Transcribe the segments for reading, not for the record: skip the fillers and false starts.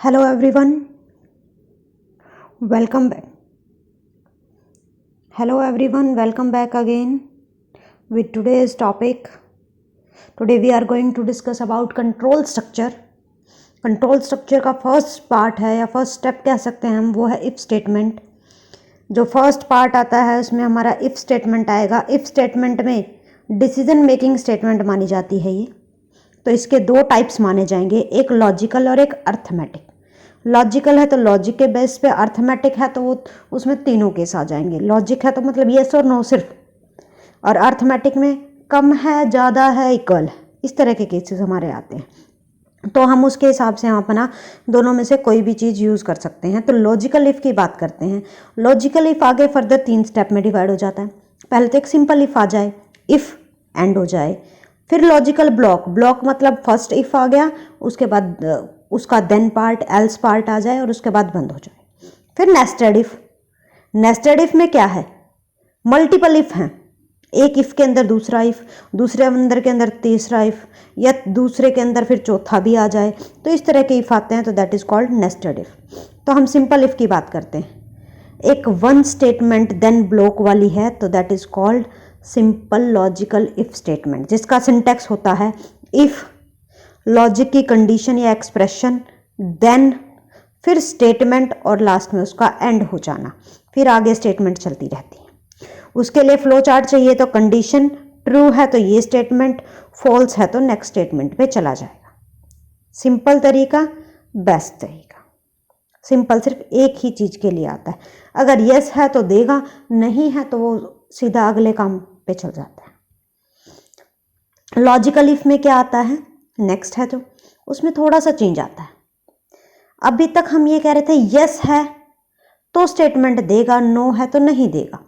Hello everyone, welcome back. Hello everyone, welcome back again with today's topic. Today we are going to discuss about control structure. Control structure का first part है या first step कह सकते हैं हम, वो है इफ स्टेटमेंट. जो फर्स्ट पार्ट आता है उसमें हमारा इफ स्टेटमेंट आएगा. इफ स्टेटमेंट में डिसीजन मेकिंग स्टेटमेंट मानी जाती है ये. तो इसके दो टाइप्स माने जाएंगे, एक लॉजिकल और एक अर्थमेटिक. लॉजिकल है तो लॉजिक के बेस पे, अर्थमेटिक है तो वो उसमें तीनों केस आ जाएंगे. लॉजिक है तो मतलब येस और नो सिर्फ, और अर्थमेटिक में कम है, ज़्यादा है, इक्वल है, इस तरह के केसेस हमारे आते हैं. तो हम उसके हिसाब से हम अपना दोनों में से कोई भी चीज़ यूज़ कर सकते हैं. तो लॉजिकल इफ़ की बात करते हैं. लॉजिकल इफ़ आगे फर्दर 3 स्टेप में डिवाइड हो जाता है. पहले तो एक सिंपल इफ़ आ जाए, इफ़ एंड हो जाए. फिर लॉजिकल ब्लॉक. ब्लॉक मतलब फर्स्ट इफ़ आ गया, उसके बाद उसका देन पार्ट एल्स पार्ट आ जाए और उसके बाद बंद हो जाए. फिर नेस्टेड इफ़. नेस्टेड इफ़ में क्या है, मल्टीपल इफ़ हैं. एक इफ़ के अंदर दूसरा इफ़, दूसरे अंदर के अंदर तीसरा इफ़, या दूसरे के अंदर फिर चौथा भी आ जाए. तो इस तरह के इफ़ आते हैं, तो that is called nested if. तो हम सिंपल इफ़ की बात करते हैं. एक वन स्टेटमेंट देन ब्लॉक वाली है, तो that is called simple logical if statement, जिसका सिंटैक्स होता है इफ़, लॉजिक की कंडीशन या एक्सप्रेशन, देन फिर स्टेटमेंट और लास्ट में उसका एंड हो जाना. फिर आगे स्टेटमेंट चलती रहती है. उसके लिए फ्लो चार्ट चाहिए तो कंडीशन ट्रू है तो ये स्टेटमेंट, फॉल्स है तो नेक्स्ट स्टेटमेंट पे चला जाएगा. सिंपल तरीका, बेस्ट तरीका. सिंपल सिर्फ एक ही चीज़ के लिए आता है. अगर यस है तो देगा, नहीं है तो वो सीधा अगले काम पे चल जाता है. लॉजिकल इफ में क्या आता है, नेक्स्ट है तो उसमें थोड़ा सा चेंज आता है. अभी तक हम ये कह रहे थे यस है तो स्टेटमेंट देगा, नो है तो नहीं देगा.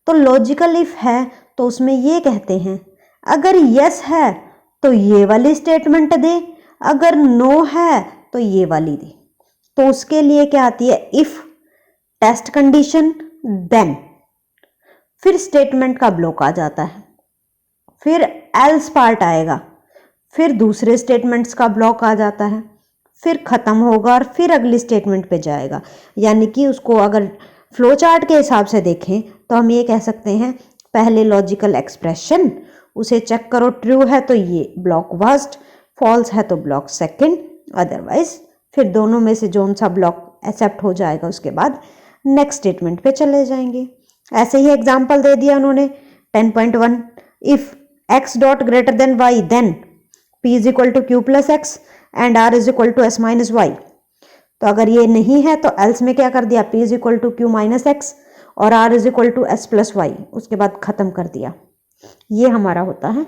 तो लॉजिकल इफ है तो उसमें ये कहते हैं अगर यस है तो ये वाली स्टेटमेंट दे, अगर नो है तो ये वाली दे. तो उसके लिए क्या आती है, इफ, टेस्ट कंडीशन, देन फिर स्टेटमेंट का ब्लॉक आ जाता है. फिर एल्स पार्ट आएगा, फिर दूसरे स्टेटमेंट्स का ब्लॉक आ जाता है, फिर ख़त्म होगा और फिर अगली स्टेटमेंट पे जाएगा. यानी कि उसको अगर फ्लो चार्ट के हिसाब से देखें तो हम ये कह सकते हैं पहले लॉजिकल एक्सप्रेशन, उसे चेक करो, ट्रू है तो ये ब्लॉक फर्स्ट, फॉल्स है तो ब्लॉक सेकंड, अदरवाइज फिर दोनों में से जोन सा ब्लॉक एक्सेप्ट हो जाएगा उसके बाद नेक्स्ट स्टेटमेंट पे चले जाएंगे. ऐसे ही एग्जाम्पल दे दिया उन्होंने 10.1, if x dot greater than y then p is equal to q plus x and r is equal to s minus y. तो अगर ये नहीं है तो एल्स में क्या कर दिया, p is equal to q minus x और r is equal to s plus y, उसके बाद खत्म कर दिया. ये हमारा होता है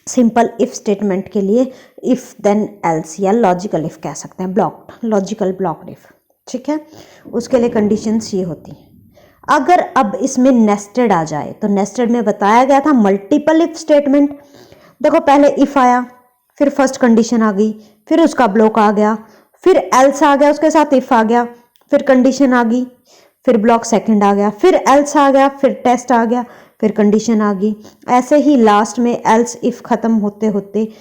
सिंपल इफ स्टेटमेंट के लिए इफ देन एल्स, या लॉजिकल इफ कह सकते हैं, ब्लॉक्ड, लॉजिकल ब्लॉक्ड इफ. ठीक है, उसके लिए कंडीशंस ये होती हैं. अगर अब इसमें नेस्टेड आ जाए तो नेस्टेड में बताया गया था मल्टीपल इफ स्टेटमेंट. देखो पहले इफ आया, फिर फर्स्ट कंडीशन आ गई, फिर उसका ब्लॉक आ गया, फिर एल्स आ गया, उसके साथ इफ आ गया, फिर कंडीशन आ गई, फिर ब्लॉक सेकंड आ गया, फिर एल्स आ गया, फिर टेस्ट आ गया, फिर कंडीशन आ गई. ऐसे ही लास्ट में एल्स इफ खत्म होते होते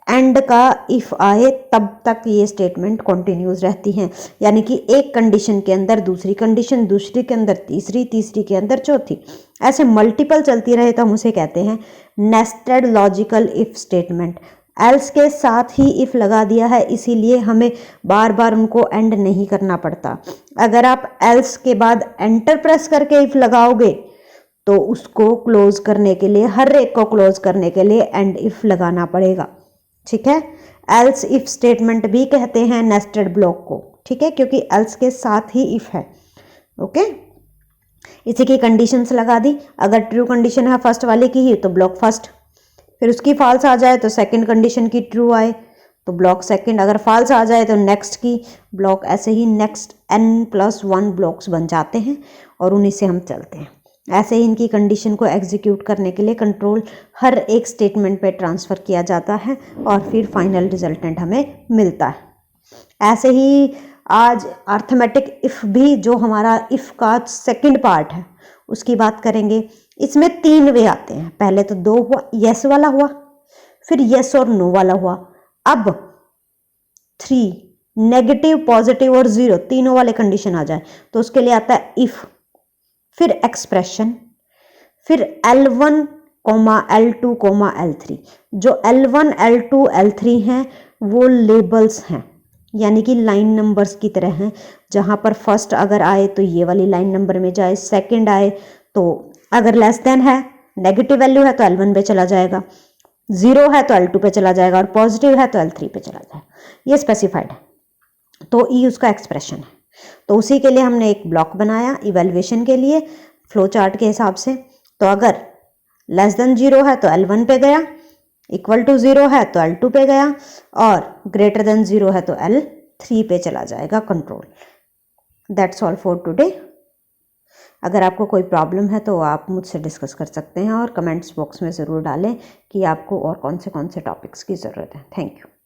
एंड का इफ आए, तब तक ये स्टेटमेंट कंटिन्यूज रहती हैं. यानी कि एक कंडीशन के अंदर दूसरी कंडीशन, दूसरी के अंदर तीसरी, तीसरी के अंदर चौथी, ऐसे मल्टीपल चलती रहे तो हम उसे कहते हैं nested logical if statement. Else के साथ ही इफ लगा दिया है, इसीलिए हमें बार बार उनको एंड नहीं करना पड़ता. अगर आप एल्स के बाद एंटर प्रेस करके इफ लगाओगे तो उसको क्लोज करने के लिए, हर एक को क्लोज करने के लिए एंड इफ लगाना पड़ेगा. ठीक है, एल्स इफ स्टेटमेंट भी कहते हैं नेस्टेड ब्लॉक को. ठीक है, क्योंकि एल्स के साथ ही इफ है. ओके, इसी की कंडीशंस लगा दी. अगर ट्रू कंडीशन है फर्स्ट वाले की ही तो ब्लॉक फर्स्ट, फिर उसकी फॉल्स आ जाए तो सेकंड कंडीशन की ट्रू आए तो ब्लॉक सेकंड, अगर फॉल्स आ जाए तो नेक्स्ट की ब्लॉक. ऐसे ही नेक्स्ट n+1 ब्लॉक्स बन जाते हैं और उन्हीं से हम चलते हैं. ऐसे ही इनकी कंडीशन को एग्जीक्यूट करने के लिए कंट्रोल हर एक स्टेटमेंट पे ट्रांसफ़र किया जाता है और फिर फाइनल रिजल्टेंट हमें मिलता है. ऐसे ही आज अर्थमेटिक इफ़ भी, जो हमारा इफ़ का सेकंड पार्ट है, उसकी बात करेंगे. इसमें 3 वे आते हैं. पहले तो 2 हुआ, यस वाला हुआ, फिर यस और नो वाला हुआ. अब 3, नेगेटिव, पॉजिटिव और 0 तीनों वाले कंडीशन आ जाए तो उसके लिए आता है इफ, फिर एक्सप्रेशन, फिर L1, L2, L3। जो L1, L2, L3 हैं वो लेबल्स हैं, यानी कि लाइन नंबर्स की तरह हैं। जहाँ पर फर्स्ट अगर आए तो ये वाली लाइन नंबर में जाए, सेकंड आए तो अगर लेस देन है, नेगेटिव वैल्यू है तो L1 पे चला जाएगा, 0 है तो L2 पे चला जाएगा और पॉजिटिव है तो L3 पे चला जाएगा। ये स्पेसिफाइड है। तो ई उसका एक्सप्रेशन है। तो उसी के लिए हमने एक ब्लॉक बनाया इवेल्युएशन के लिए फ्लो चार्ट के हिसाब से। तो अगर लेस देन 0 है तो L1 पे गया, इक्वल टू 0 है तो L2 पे गया और ग्रेटर देन 0 है तो L3 पे चला जाएगा control. That's all for today. अगर आपको कोई प्रॉब्लम है तो आप मुझसे डिस्कस कर सकते हैं और कमेंट्स बॉक्स में ज़रूर डालें कि आपको और कौन से टॉपिक्स की ज़रूरत है। Thank you.